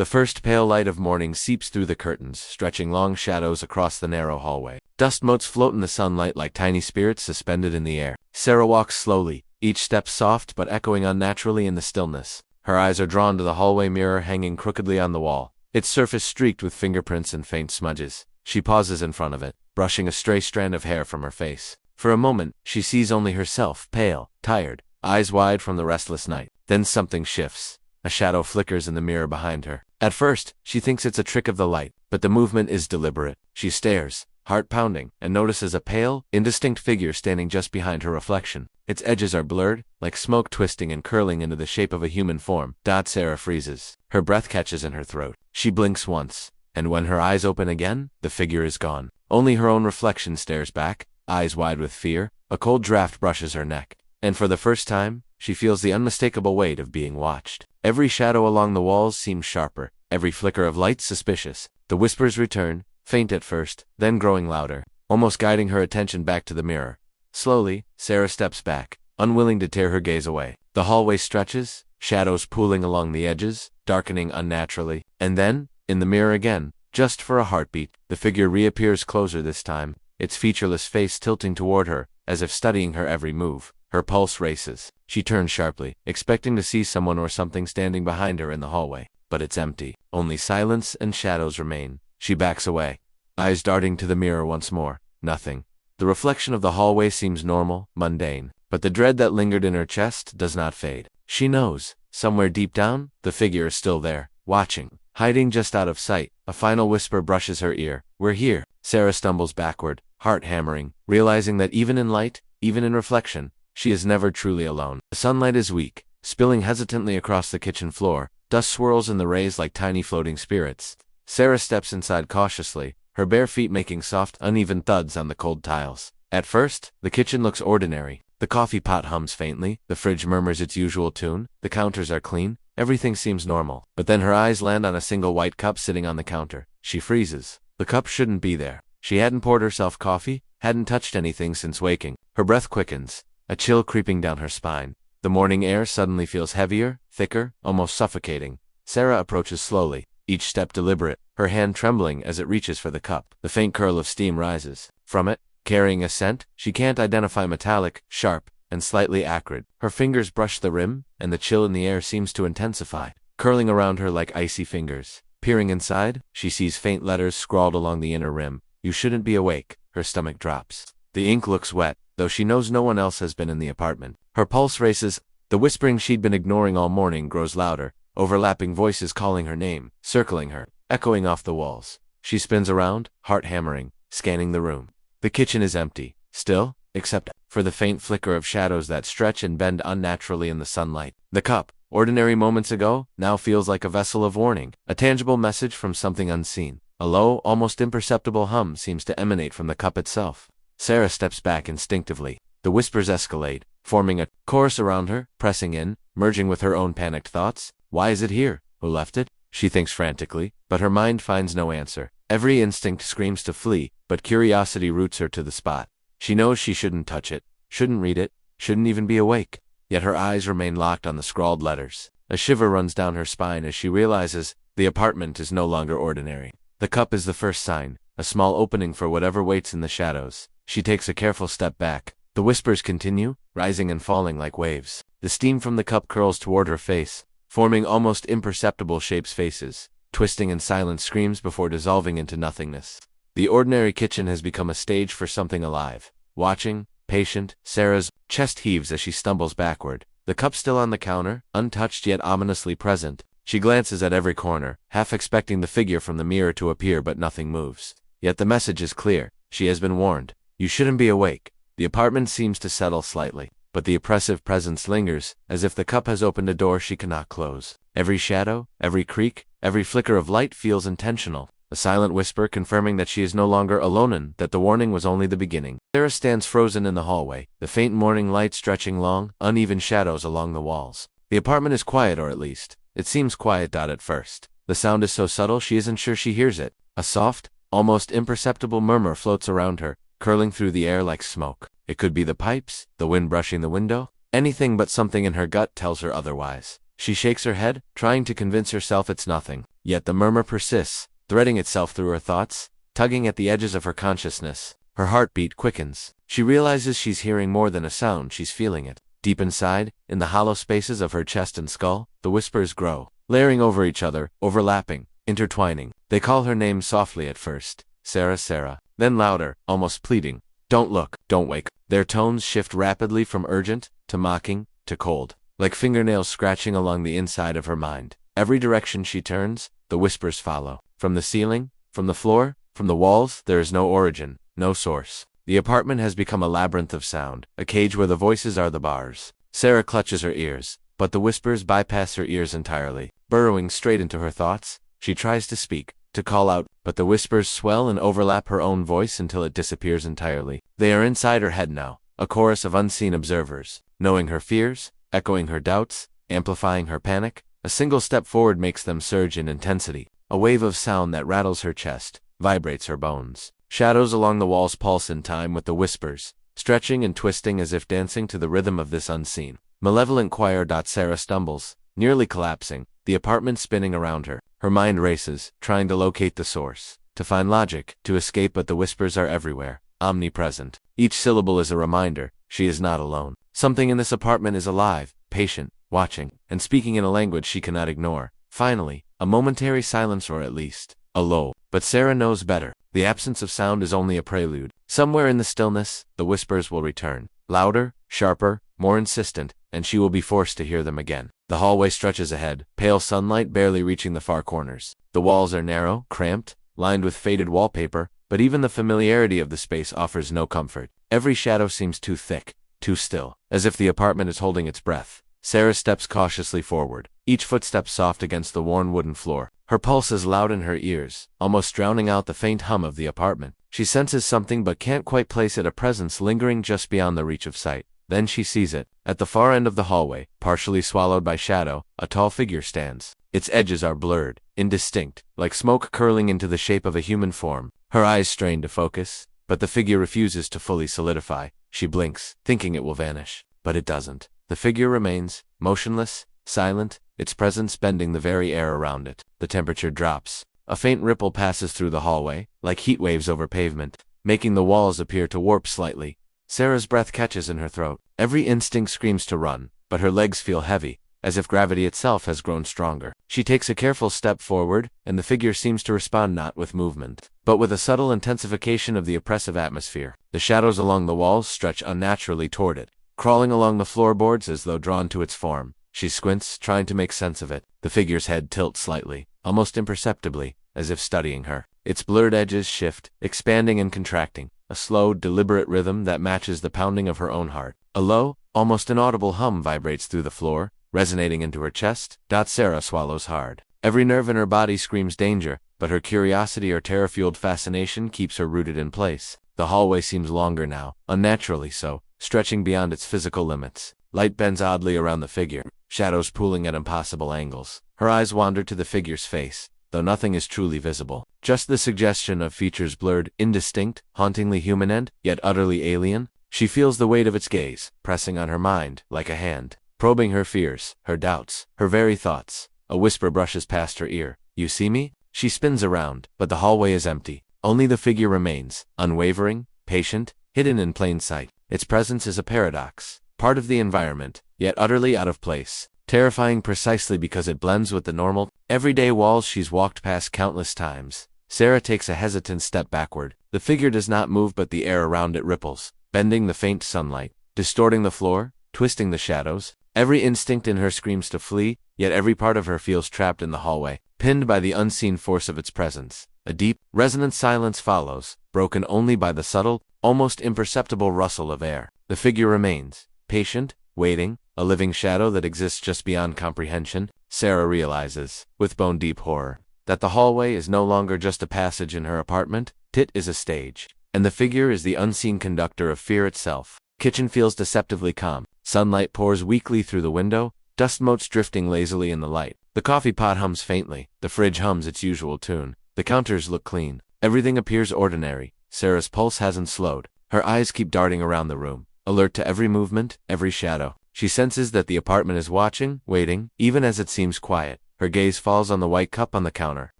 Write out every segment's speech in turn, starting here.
The first pale light of morning seeps through the curtains, stretching long shadows across the narrow hallway. Dust motes float in the sunlight like tiny spirits suspended in the air. Sarah walks slowly, each step soft but echoing unnaturally in the stillness. Her eyes are drawn to the hallway mirror hanging crookedly on the wall, its surface streaked with fingerprints and faint smudges. She pauses in front of it, brushing a stray strand of hair from her face. For a moment, she sees only herself, pale, tired, eyes wide from the restless night. Then something shifts. A shadow flickers in the mirror behind her. At first, she thinks it's a trick of the light, but the movement is deliberate. She stares, heart pounding, and notices a pale, indistinct figure standing just behind her reflection. Its edges are blurred, like smoke twisting and curling into the shape of a human form. Sarah freezes. Her breath catches in her throat. She blinks once, and when her eyes open again, the figure is gone. Only her own reflection stares back, eyes wide with fear. A cold draft brushes her neck, and for the first time, she feels the unmistakable weight of being watched. Every shadow along the walls seems sharper, every flicker of light suspicious. The whispers return, faint at first, then growing louder, almost guiding her attention back to the mirror. Slowly, Sarah steps back, unwilling to tear her gaze away. The hallway stretches, shadows pooling along the edges, darkening unnaturally. And then, in the mirror again, just for a heartbeat, the figure reappears closer this time, its featureless face tilting toward her, as if studying her every move. Her pulse races. She turns sharply, expecting to see someone or something standing behind her in the hallway. But it's empty. Only silence and shadows remain. She backs away, eyes darting to the mirror once more. Nothing. The reflection of the hallway seems normal, mundane, but the dread that lingered in her chest does not fade. She knows, somewhere deep down, the figure is still there, watching, hiding just out of sight. A final whisper brushes her ear. "We're here." Sarah stumbles backward, heart hammering, realizing that even in light, even in reflection, she is never truly alone. The sunlight is weak, spilling hesitantly across the kitchen floor. Dust swirls in the rays like tiny floating spirits. Sarah steps inside cautiously, her bare feet making soft, uneven thuds on the cold tiles. At first, the kitchen looks ordinary. The coffee pot hums faintly, the fridge murmurs its usual tune, the counters are clean, everything seems normal. But then her eyes land on a single white cup sitting on the counter. She freezes. The cup shouldn't be there. She hadn't poured herself coffee, hadn't touched anything since waking. Her breath quickens, a chill creeping down her spine. The morning air suddenly feels heavier, thicker, almost suffocating. Sarah approaches slowly, each step deliberate, her hand trembling as it reaches for the cup. The faint curl of steam rises. From it, carrying a scent she can't identify, metallic, sharp, and slightly acrid. Her fingers brush the rim, and the chill in the air seems to intensify, curling around her like icy fingers. Peering inside, she sees faint letters scrawled along the inner rim. "You shouldn't be awake." Her stomach drops. The ink looks wet, though she knows no one else has been in the apartment. Her pulse races. The whispering she'd been ignoring all morning grows louder, overlapping voices calling her name, circling her, echoing off the walls. She spins around, heart hammering, scanning the room. The kitchen is empty, still, except for the faint flicker of shadows that stretch and bend unnaturally in the sunlight. The cup, ordinary moments ago, now feels like a vessel of warning, a tangible message from something unseen. A low, almost imperceptible hum seems to emanate from the cup itself. Sarah steps back instinctively. The whispers escalate, forming a chorus around her, pressing in, merging with her own panicked thoughts. Why is it here? Who left it? She thinks frantically, but her mind finds no answer. Every instinct screams to flee, but curiosity roots her to the spot. She knows she shouldn't touch it, shouldn't read it, shouldn't even be awake. Yet her eyes remain locked on the scrawled letters. A shiver runs down her spine as she realizes the apartment is no longer ordinary. The cup is the first sign, a small opening for whatever waits in the shadows. She takes a careful step back. The whispers continue, rising and falling like waves. The steam from the cup curls toward her face, forming almost imperceptible shapes, faces, twisting in silent screams before dissolving into nothingness. The ordinary kitchen has become a stage for something alive. Watching, patient, Sarah's chest heaves as she stumbles backward. The cup still on the counter, untouched yet ominously present. She glances at every corner, half expecting the figure from the mirror to appear, but nothing moves. Yet the message is clear. She has been warned. You shouldn't be awake. The apartment seems to settle slightly, but the oppressive presence lingers, as if the cup has opened a door she cannot close. Every shadow, every creak, every flicker of light feels intentional. A silent whisper confirming that she is no longer alone and that the warning was only the beginning. Sarah stands frozen in the hallway, the faint morning light stretching long, uneven shadows along the walls. The apartment is quiet, or at least, it seems quiet. At first. The sound is so subtle she isn't sure she hears it. A soft, almost imperceptible murmur floats around her, curling through the air like smoke. It could be the pipes, the wind brushing the window, anything, but something in her gut tells her otherwise. She shakes her head, trying to convince herself it's nothing. Yet the murmur persists, threading itself through her thoughts, tugging at the edges of her consciousness. Her heartbeat quickens. She realizes she's hearing more than a sound, she's feeling it. Deep inside, in the hollow spaces of her chest and skull, the whispers grow, layering over each other, overlapping, intertwining. They call her name softly at first, Sarah, Sarah, then louder, almost pleading. Don't look, don't wake. Their tones shift rapidly from urgent, to mocking, to cold, like fingernails scratching along the inside of her mind. Every direction she turns, the whispers follow. From the ceiling, from the floor, from the walls, there is no origin, no source. The apartment has become a labyrinth of sound, a cage where the voices are the bars. Sarah clutches her ears, but the whispers bypass her ears entirely. Burrowing straight into her thoughts, she tries to speak, to call out, but the whispers swell and overlap her own voice until it disappears entirely. They are inside her head now, a chorus of unseen observers, knowing her fears, echoing her doubts, amplifying her panic. A single step forward makes them surge in intensity, a wave of sound that rattles her chest, vibrates her bones. Shadows along the walls pulse in time with the whispers, stretching and twisting as if dancing to the rhythm of this unseen, malevolent choir. Sarah stumbles, nearly collapsing, the apartment spinning around her. Her mind races, trying to locate the source, to find logic, to escape, but the whispers are everywhere, omnipresent. Each syllable is a reminder, she is not alone. Something in this apartment is alive, patient, watching, and speaking in a language she cannot ignore. Finally, a momentary silence, or at least, a lull. But Sarah knows better. The absence of sound is only a prelude. Somewhere in the stillness, the whispers will return, louder, sharper, more insistent, and she will be forced to hear them again. The hallway stretches ahead, pale sunlight barely reaching the far corners. The walls are narrow, cramped, lined with faded wallpaper, but even the familiarity of the space offers no comfort. Every shadow seems too thick, too still, as if the apartment is holding its breath. Sarah steps cautiously forward, each footstep soft against the worn wooden floor. Her pulse is loud in her ears, almost drowning out the faint hum of the apartment. She senses something but can't quite place it, a presence lingering just beyond the reach of sight. Then she sees it. At the far end of the hallway, partially swallowed by shadow, a tall figure stands. Its edges are blurred, indistinct, like smoke curling into the shape of a human form. Her eyes strain to focus, but the figure refuses to fully solidify. She blinks, thinking it will vanish. But it doesn't. The figure remains, motionless, silent, its presence bending the very air around it. The temperature drops. A faint ripple passes through the hallway, like heat waves over pavement, making the walls appear to warp slightly. Sarah's breath catches in her throat. Every instinct screams to run, but her legs feel heavy, as if gravity itself has grown stronger. She takes a careful step forward, and the figure seems to respond not with movement, but with a subtle intensification of the oppressive atmosphere. The shadows along the walls stretch unnaturally toward it, crawling along the floorboards as though drawn to its form. She squints, trying to make sense of it. The figure's head tilts slightly, almost imperceptibly, as if studying her. Its blurred edges shift, expanding and contracting, a slow, deliberate rhythm that matches the pounding of her own heart. A low, almost inaudible hum vibrates through the floor, resonating into her chest. Sarah swallows hard. Every nerve in her body screams danger, but her curiosity or terror-fueled fascination keeps her rooted in place. The hallway seems longer now, unnaturally so, stretching beyond its physical limits. Light bends oddly around the figure, shadows pooling at impossible angles. Her eyes wander to the figure's face, though nothing is truly visible. Just the suggestion of features blurred, indistinct, hauntingly human and, yet utterly alien. She feels the weight of its gaze, pressing on her mind, like a hand, probing her fears, her doubts, her very thoughts. A whisper brushes past her ear. You see me? She spins around, but the hallway is empty. Only the figure remains, unwavering, patient, hidden in plain sight. Its presence is a paradox, part of the environment, yet utterly out of place. Terrifying precisely because it blends with the normal, everyday walls she's walked past countless times. Sarah takes a hesitant step backward. The figure does not move, but the air around it ripples, bending the faint sunlight, distorting the floor, twisting the shadows. Every instinct in her screams to flee, yet every part of her feels trapped in the hallway, pinned by the unseen force of its presence. A deep, resonant silence follows, broken only by the subtle, almost imperceptible rustle of air. The figure remains, patient, waiting, a living shadow that exists just beyond comprehension. Sarah realizes, with bone-deep horror, that the hallway is no longer just a passage in her apartment. It is a stage, and the figure is the unseen conductor of fear itself. Kitchen feels deceptively calm. Sunlight pours weakly through the window, dust motes drifting lazily in the light. The coffee pot hums faintly, the fridge hums its usual tune. The counters look clean. Everything appears ordinary. Sarah's pulse hasn't slowed. Her eyes keep darting around the room, alert to every movement, every shadow. She senses that the apartment is watching, waiting, even as it seems quiet. Her gaze falls on the white cup on the counter.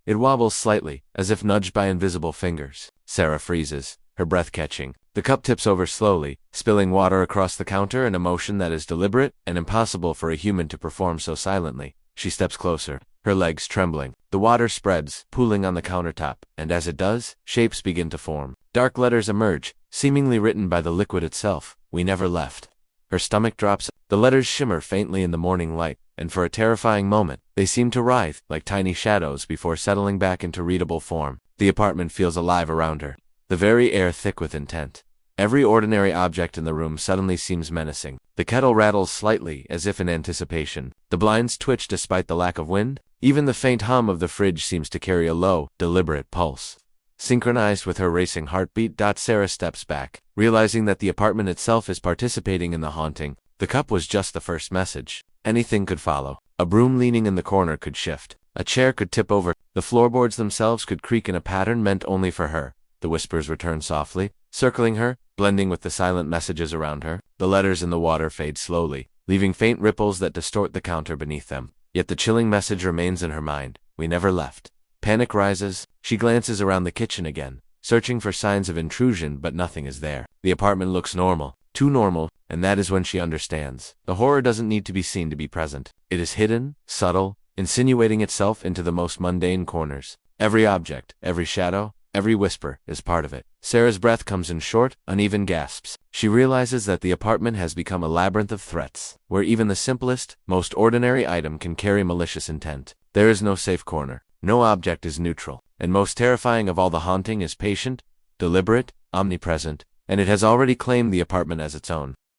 It wobbles slightly, as if nudged by invisible fingers. Sarah freezes, her breath catching. The cup tips over slowly, spilling water across the counter in a motion that is deliberate and impossible for a human to perform so silently. She steps closer, her legs trembling. The water spreads, pooling on the countertop, and as it does, shapes begin to form. Dark letters emerge, seemingly written by the liquid itself. "We never left." Her stomach drops. The letters shimmer faintly in the morning light, and for a terrifying moment, they seem to writhe like tiny shadows before settling back into readable form. The apartment feels alive around her, the very air thick with intent. Every ordinary object in the room suddenly seems menacing. The kettle rattles slightly, as if in anticipation. The blinds twitch despite the lack of wind. Even the faint hum of the fridge seems to carry a low, deliberate pulse. Synchronized with her racing heartbeat, Sarah steps back, realizing that the apartment itself is participating in the haunting. The cup was just the first message. Anything could follow. A broom leaning in the corner could shift. A chair could tip over. The floorboards themselves could creak in a pattern meant only for her. The whispers return softly, circling her, blending with the silent messages around her. The letters in the water fade slowly, leaving faint ripples that distort the counter beneath them. Yet the chilling message remains in her mind. "We never left." Panic rises. She glances around the kitchen again, searching for signs of intrusion, but nothing is there. The apartment looks normal, too normal, and that is when she understands. The horror doesn't need to be seen to be present. It is hidden, subtle, insinuating itself into the most mundane corners. Every object, every shadow, every whisper is part of it. Sarah's breath comes in short, uneven gasps. She realizes that the apartment has become a labyrinth of threats, where even the simplest, most ordinary item can carry malicious intent. There is no safe corner. No object is neutral. And most terrifying of all, the haunting is patient, deliberate, omnipresent, and it has already claimed the apartment as its own.